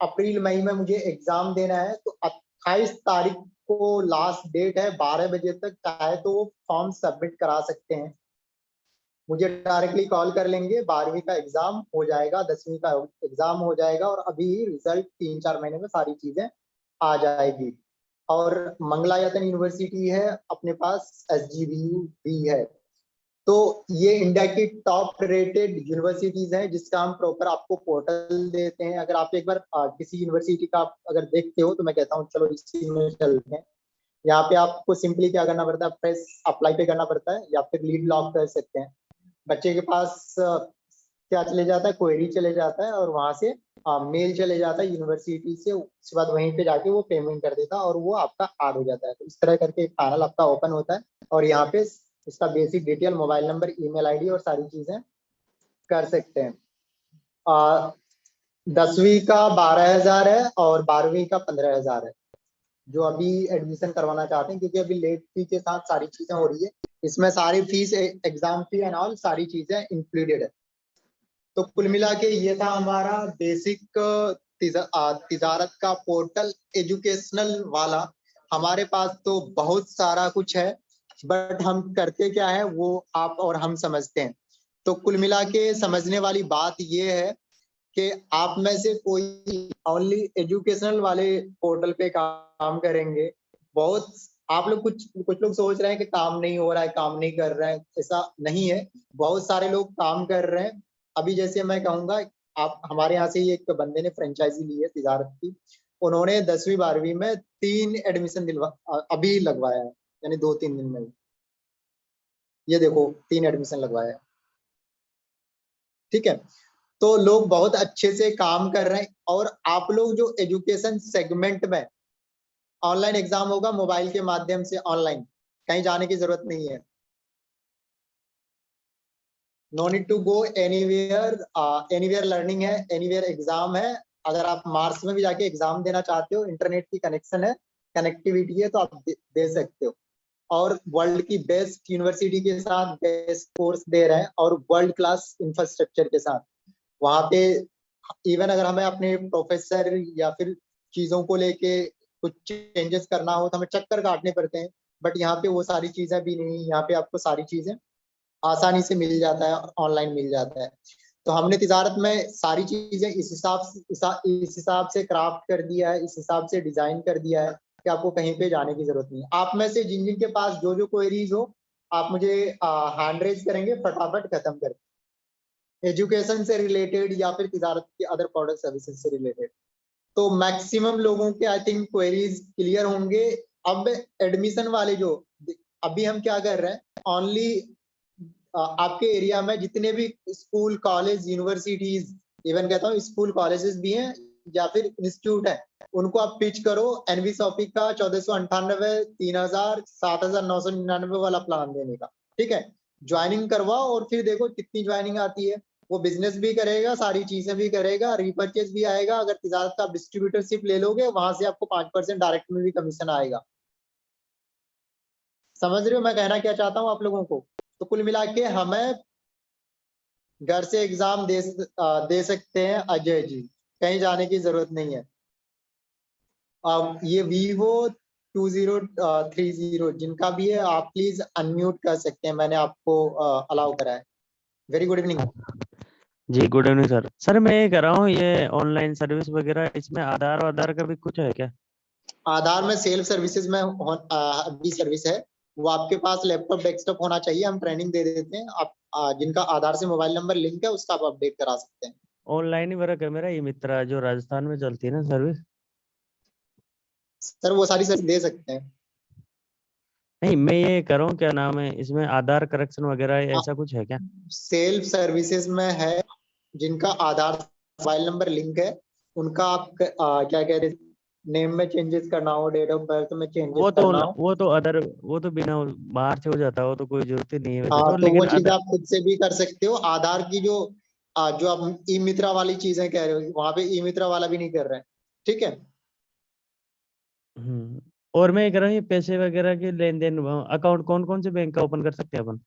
अप्रैल मई में मुझे एग्जाम देना है, तो 28 तारीख को लास्ट डेट है, 12 बजे तक चाहे तो वो फॉर्म सबमिट करा सकते हैं। मुझे डायरेक्टली कॉल कर लेंगे, 12वीं का एग्जाम हो जाएगा, 10वीं का एग्जाम हो जाएगा, और अभी रिजल्ट 3-4 महीने में सारी चीजें आ जाएगी। और मंगलायतन यूनिवर्सिटी है अपने पास, SGVU भी है। तो ये इंडिया की टॉप रेटेड यूनिवर्सिटीज हैं, जिसका हम प्रॉपर आपको पोर्टल देते हैं। अगर आप एक बार किसी यूनिवर्सिटी का अगर देखते हो, तो मैं कहता हूँ चलो इसी में चलते हैं। यहाँ पे आपको सिंपली क्या करना पड़ता है, प्रेस अप्लाई पे करना पड़ता है, या फिर लीड लॉक कर सकते हैं। बच्चे के पास क्या चले जाता है, क्वेरी चले जाता है, और वहां से मेल चले जाता है यूनिवर्सिटी से। उसके बाद वहीं पे जाके वो पेमेंट कर देता है, और वो आपका ऐड हो जाता है। तो इस तरह करके एक पैनल आपका ओपन होता है, और यहाँ पे इसका basic detail, mobile number, email ID और सारी चीजें कर सकते हैं। 10वीं का 12,000 है और 12वीं का 15,000 है, जो अभी एडमिशन करवाना चाहते हैं, क्योंकि अभी लेट फी के साथ सारी चीजें हो रही है। इसमें सारी fees, exam fee and all सारी चीजें इंक्लूडेड है। तो कुल मिला के ये था हमारा बेसिक तिजारत का पोर्टल, एजुकेशनल वाला। हमारे पास तो बहुत सारा कुछ है, बट हम करते क्या है वो आप और हम समझते हैं। तो कुल मिला के समझने वाली बात ये है कि आप में से कोई ओनली एजुकेशनल वाले पोर्टल पे काम करेंगे। बहुत आप लोग कुछ लोग सोच रहे हैं कि काम नहीं हो रहा है, काम नहीं कर रहे हैं, ऐसा नहीं है। बहुत सारे लोग काम कर रहे हैं। अभी जैसे मैं कहूंगा, आप हमारे यहाँ से ही एक बंदे ने फ्रेंचाइजी ली है तिजारत की। उन्होंने 10वीं 12वीं में 3 एडमिशन अभी लगवाया है, यानी 2-3 दिन में। ये देखो 3 एडमिशन लगवाया है, ठीक है। तो लोग बहुत अच्छे से काम कर रहे हैं। और आप लोग जो एजुकेशन सेगमेंट में, ऑनलाइन एग्जाम होगा मोबाइल के माध्यम से, ऑनलाइन, कहीं जाने की जरूरत नहीं है। No need to go anywhere, anywhere learning है, एनीवेयर एग्जाम है। अगर आप मार्स में भी जाके एग्जाम देना चाहते हो, इंटरनेट की कनेक्शन है, कनेक्टिविटी है, तो आप दे सकते हो। और वर्ल्ड की बेस्ट यूनिवर्सिटी के साथ बेस्ट कोर्स दे रहे हैं, और वर्ल्ड क्लास इंफ्रास्ट्रक्चर के साथ। वहां पे इवन अगर हमें अपने प्रोफेसर या फिर चीजों को लेके कुछ चेंजेस करना हो, तो हमें चक्कर काटने पड़ते हैं। बट यहाँ पे वो सारी चीजें भी नहीं, यहाँ पे आपको सारी चीजें आसानी से मिल जाता है, ऑनलाइन मिल जाता है। तो हमने तिजारत में सारी चीजें इस हिसाब से क्राफ्ट कर दिया है, इस हिसाब से डिजाइन कर दिया है कि आपको कहीं पे जाने की जरूरत नहीं है। आप में से जिन जिन के पास जो जो क्वेरीज हो, आप मुझे हैंड रेज करेंगे, फटाफट खत्म कर, एजुकेशन से रिलेटेड या फिर तिजारत की अदर प्रोडक्ट सर्विसेज से रिलेटेड। तो मैक्सिमम लोगों के आई थिंक क्वेरीज क्लियर होंगे। अब एडमिशन वाले जो, अभी हम क्या कर रहे हैं, ओनली आपके एरिया में जितने भी स्कूल, कॉलेज, यूनिवर्सिटीज, इवन कहता हूँ स्कूल कॉलेजेस भी हैं या फिर इंस्टीट्यूट है, उनको आप पिच करो एनवी शॉपिंग का 1498, 3000, 7999 वाला प्लान देने का, ठीक है। ज्वाइनिंग करवाओ और फिर देखो कितनी ज्वाइनिंग आती है। वो बिजनेस भी करेगा, सारी चीजें भी करेगा, रिपर्चेज भी आएगा। अगर तिजारत का डिस्ट्रीब्यूटरशिप ले लोगे, वहां से आपको 5% डायरेक्ट में भी कमीशन आएगा। समझ रहे हो मैं कहना क्या चाहता हूँ आप लोगों को? तो कुल मिला के हमें घर से एग्जाम दे सकते हैं अजय जी, कहीं जाने की जरूरत नहीं है। ये Vivo 2030 जिनका भी है, आप प्लीज अनम्यूट कर सकते हैं, मैंने आपको अलाउ करा है। Very good evening. जी गुड इवनिंग सर। सर मैं ये कह रहा हूँ, ये ऑनलाइन सर्विस वगैरह, इसमें आधार का भी कुछ है क्या? आधार में सेल्फ सर्विसेज में भी सर्विस है। वो आपके पास लैपटॉप, डेस्कटॉप होना चाहिए, हम ट्रेनिंग दे देते हैं। आप जिनका आधार से मोबाइल नंबर लिंक है, उसका आप अपडेट करा सकते हैं। ऑनलाइन ही वर्क है मेरा, ये मित्रा जो राजस्थान में चलती है ना सर्विस। सर वो सारी सर्विस दे सकते हैं। नहीं मैं ये कह रहा हूँ, क्या नाम है, इसमें आधार करेक्शन वगैरह ऐसा कुछ है क्या? सेल्फ सर्विसेज में है, जिनका आधार मोबाइल नंबर लिंक है, उनका आप क्या कहते हैं, नेम में चेंजेस करना हो, डेट ऑफ बर्थ में चेंजेस करना हो, वो तो बिना बाहर से हो जाता है, वो तो कोई जरूरत ही नहीं है वैसे हाँ, तो, तो वो लेकिन चीज आप खुद से भी कर सकते हो। आधार की जो जो आप ई मित्रा वाली चीजें कह रहे हो, वहां पे ई मित्रा वाला भी नहीं कर रहे हैं, ठीक है। और मैं ये कह रहा हूँ, ये पैसे वगैरह के लेन देन अकाउंट कौन कौन से बैंक का ओपन कर सकते हैं अपन?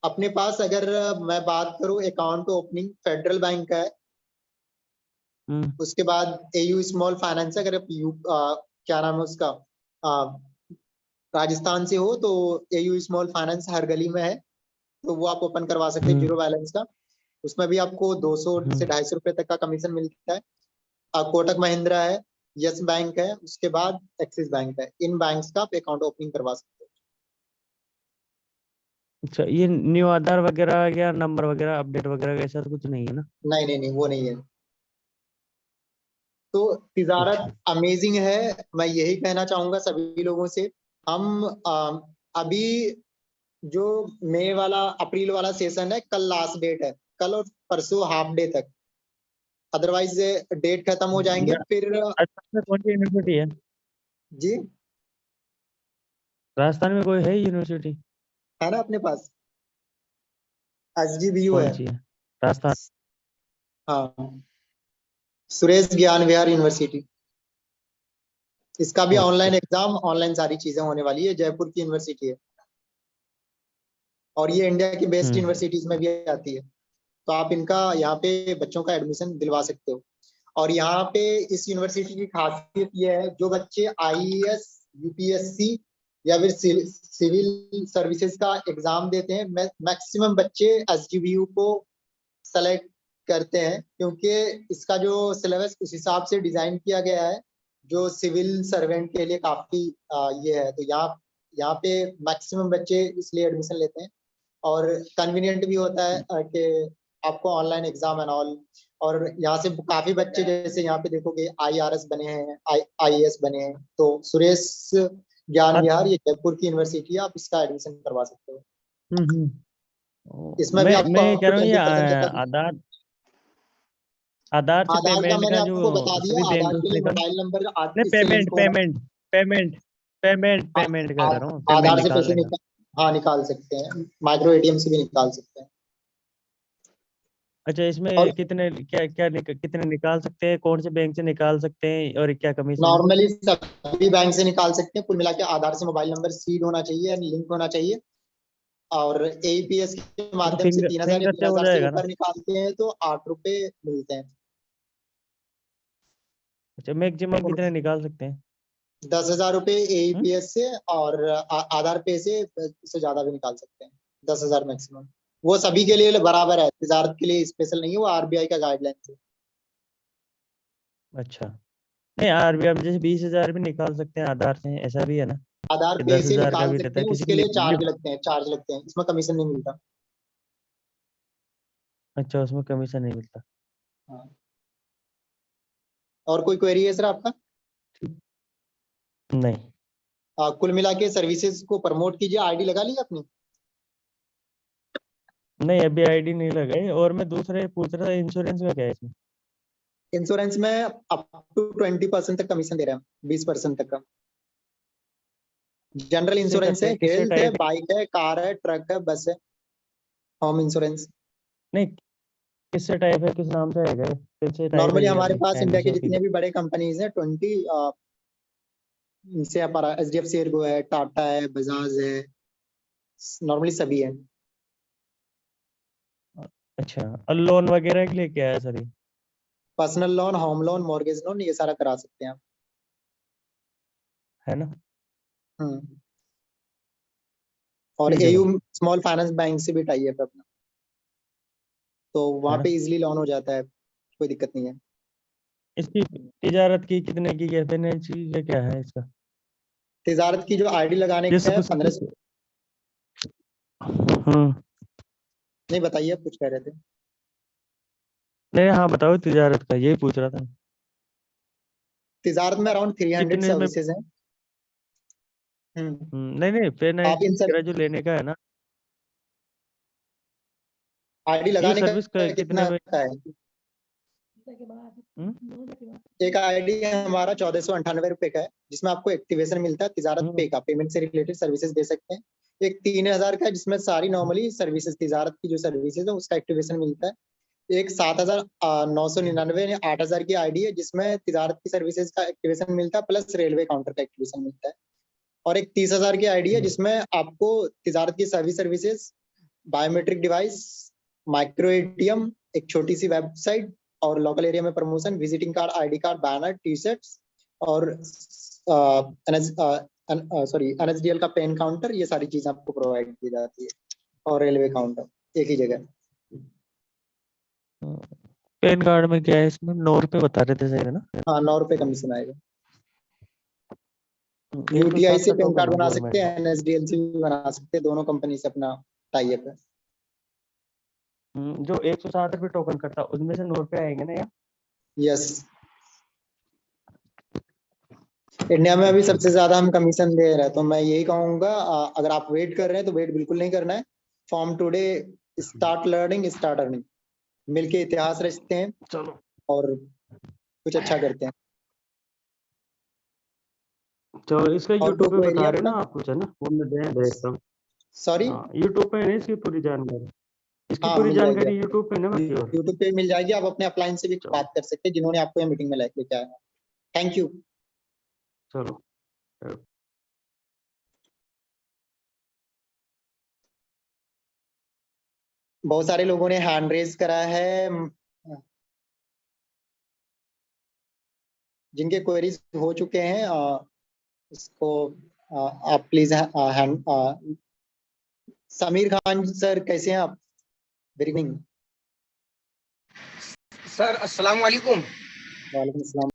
अपने पास अगर मैं बात करूं अकाउंट ओपनिंग फेडरल बैंक का है, उसके बाद एयू स्मॉल फाइनेंस, अगर क्या नाम है उसका, आ, राजस्थान से हो तो एयू स्मॉल फाइनेंस हर गली में है, तो वो आप ओपन करवा सकते हैं जीरो बैलेंस का। उसमें भी आपको 200 से 250 रुपए तक का कमीशन मिलता है। कोटक महिंद्रा है, यस बैंक है, उसके बाद एक्सिस बैंक है। इन बैंक्स का आप अकाउंट ओपनिंग करवा सकते हो। अच्छा, ये न्यू आधार वगैरह या नंबर वगैरह अपडेट वगैरह ऐसा तो कुछ नहीं है ना? नहीं नहीं नहीं, वो नहीं है। तो तिजारत अच्छा। अमेजिंग है, मैं यही कहना चाहूंगा सभी लोगों से। हम अभी जो मई वाला अप्रैल वाला सेशन है, कल लास्ट डेट है, कल और परसों हाफ डे तक, अदरवाइज डेट खत्म हो जाएंगे या फिर। राजस्थान में कौन सी यूनिवर्सिटी है? जी, राजस्थान में कोई है यूनिवर्सिटी? है ना अपने पास, SGBU कौन है। सी है राजस्थान? हाँ, सुरेश ज्ञान विहार यूनिवर्सिटी। इसका भी ओके। ऑनलाइन एग्जाम, ऑनलाइन सारी चीजें होने वाली है। जयपुर की यूनिवर्सिटी है और ये इंडिया की बेस्ट हम्म। यूनिवर्सिटीज में भी आती है। तो आप इनका यहाँ पे बच्चों का एडमिशन दिलवा सकते हो। और यहाँ पे इस यूनिवर्सिटी की खासियत ये है, जो बच्चे IAS, UPSC या फिर सिविल सर्विसेज का एग्जाम देते हैं, मैक्सिमम बच्चे SGBU को सेलेक्ट करते हैं, क्योंकि इसका जो सिलेबस उस हिसाब से डिजाइन किया गया है जो सिविल सर्वेंट के लिए काफी ये है। तो यहाँ पे मैक्सिमम बच्चे इसलिए एडमिशन लेते हैं। और कन्वीनियंट भी होता है कि आपको ऑनलाइन एग्जाम एंड ऑल। और यहाँ से काफी बच्चे जैसे यहाँ पे देखोगे IRS बने हैं, IAS बने हैं। तो सुरेश ज्ञान विहार, ये जयपुर की यूनिवर्सिटी है, आप इसका एडमिशन करवा सकते हो। इसमें भी मैं आपको ये अप कह टू रहा हूँ ये 20% तक का। आधार आधार से आधार का पेमेंट मैंने का आपको जो बता दिया, सभी बैंक आधार के उसमें लिए निकाल। मोबाइल नंबर नहीं, इससे लिंक होना। पेमेंट का कर रहा हूँ, पेमेंट आधार से पैसे निकालने का। हाँ, निकाल सकते हैं, माइक्रो ATM से भी निकाल सकते हैं। अच्छा, इसमें और कितने निकाल सकते हैं, कौन से बैंक से निकाल सकते हैं और क्या कमीशन है? नॉर्मली सभी बैंक से निकाल सकते हैं। कुल मिला के आधार से मोबाइल नंबर सीड होना चाहिए, लिंक होना चाहिए। और APS के तो माध्यम से 3000 या फिंगर से हो 3000 से जाएगा ना? ऊपर निकालते हैं तो 8 रुपए मिलते हैं। अच्छा, मैक्सिमम कितने निकाल सकते हैं? 10,000 रुपए हम्म? APS से, और आधार पे से इससे ज्यादा भी निकाल सकते हैं। 10,000 मैक्सिमम। वो सभी के लिए बराबर है, तिजारत के लिए स्पेशल नहीं है, वो RBI का गाइडलाइन है। अच्छा। नहीं, आरबीआई में जैसे 20,000 भी निकाल सकते हैं आधार से, ऐसा भी है ना? आधार कि पे दस से हजार का निकाल भी रहता सकते है हैं, किसी उसके की लिए चार्ज लगते हैं, इसमें कमीशन नहीं मिलता। अच्छा, उसमें कमीशन नहीं मिलता। हाँ। और कोई क्वेरी है सर आपका? नहीं। कुल मिला के सर्विसेज को प्रमोट कीजिए। ID लगा ली आपने? नहीं, अभी आईडी नहीं लगाई। और मैं दूसरे पूछ रहा था, इंश्योरेंस का क्या है इसमें? इंश्योरेंस में अप टू 20% तक कमीशन दे रहे हैं, 20% तक का। जनरल किससे इंश्योरेंस करते है, हैं, किससे हेल्थ है, टाइप? बाइक है, कार है, ट्रक है, बस है। होम इंश्योरेंस नहीं, किससे टाइप है, किस नाम से है क्या? किससे टाइप है नॉर्मली ये हमारे अभी पास इंडिया एलआईसी के आपकी? जितने भी बड़े कंपनीज हैं 20, इनसे हमारा HDFC एर्गो है, टाटा है, बजाज है, नॉर्मली सभी है। अच्छा, और लोन वगैरह के लिए क्या है सर ये? Personal loan, home loan, mortgage loan, ये सारा करा सकते हैं आप। है ना? हम्म। और ठीक है AU भाई। स्मॉल फाइनेंस बैंक से भी टाई है अपना, तो है वहां ना? पे इजिली लोन हो जाता है, कोई दिक्कत नहीं है। इसकी तिजारत की कितने की कहते हैं चीज, या क्या है इसका? तिजारत की जो ID लगाने ये का सब है कुछ 1500। हम्म। नहीं, बताइए, आप कुछ कह रहे थे। नहीं, हाँ बताओ, तिजारत का यही पूछ रहा था। तिजारत में अराउंड 300 कितने में? सर्विसेज हैं। हम्म। नहीं नहीं, पे आप इन वगैरह जो लेने का है ना, ID ये लगाने सर्विस का कितने कितना में? का है? हम्म? एक ID हमारा 1498 रुपए का है, जिसमें आपको एक्टिवेशन मिलता है तिजारत पे हम्म। का, पेमेंट से रिलेटेड सर्विसेज दे सकते हैं। एक 3000 का है, जिसमें सारी नॉर्मली सर्विसेज, तिजारत की जो सर्विसेज है उसका एक्टिवेशन मिलता है। एक 7,999 या 8,000 की ID है, जिसमें तिजारत की सर्विसेज का एक्टिवेशन मिलता है, प्लस रेलवे काउंटर का एक्टिवेशन मिलता है। और एक 30,000 की ID है, जिसमें आपको तिजारत की सभी services biometric device, micro ATM, एक छोटी सी वेबसाइट और लोकल एरिया में promotion, visiting card, ID card, banner, T shirts और एनएसडीएल का पेन काउंटर, ये सारी चीजें आपको प्रोवाइड की जाती है और रेलवे काउंटर एक ही जगह। पैन कार्ड में क्या है, इसमें 9 रुपए बता रहे थे शायद, है ना? हाँ 9 रुपए कमीशन आएगा। ये तो यूटीआई से साथ पेन का कार्ड टोकन बना है सकते हैं, एनएसडीएल से भी बना सकते हैं, दोनों कंपनी से अपना टाई अप है। जो 160 रुपए टोकन करता है उसमें से 9 रुपए आएंगे ना यार? यस, इंडिया में अभी सबसे ज्यादा हम कमीशन दे रहे हैं, तो मैं यही कहूंगा अगर आप वेट कर रहे हैं तो वेट बिल्कुल नहीं करना है। From today start learning, start earning, मिलके इतिहास रचते हैं चलो और कुछ अच्छा करते हैं। तो इसका और यूट्यूब पे कोई बता एरिया रहे हो ना अपना, आप कुछ, है ना? वो मैं देखता हूँ। सॉरी, हाँ यूट्यूब पे है ना इसकी पूरी जानकारी, इसकी हाँ पूरी मिल जाएगी, जानकारी यूट्यूब पे ना बाकी और यूट्यूब पे मिल जाएगी। आप अपने अपलाइन से भी चलो बात कर सकते हैं जिन्होंने आपको ये मीटिंग में लेके आया। Thank you. चलो। बहुत सारे लोगों ने हैंड रेज करा है, जिनके क्वेरीज हो चुके हैं इसको आप please hand. Sameer Khan sir, कैसे हैं आप? Very good. सर अस्सलाम वालेकुम। वालेकुम अस्सलाम।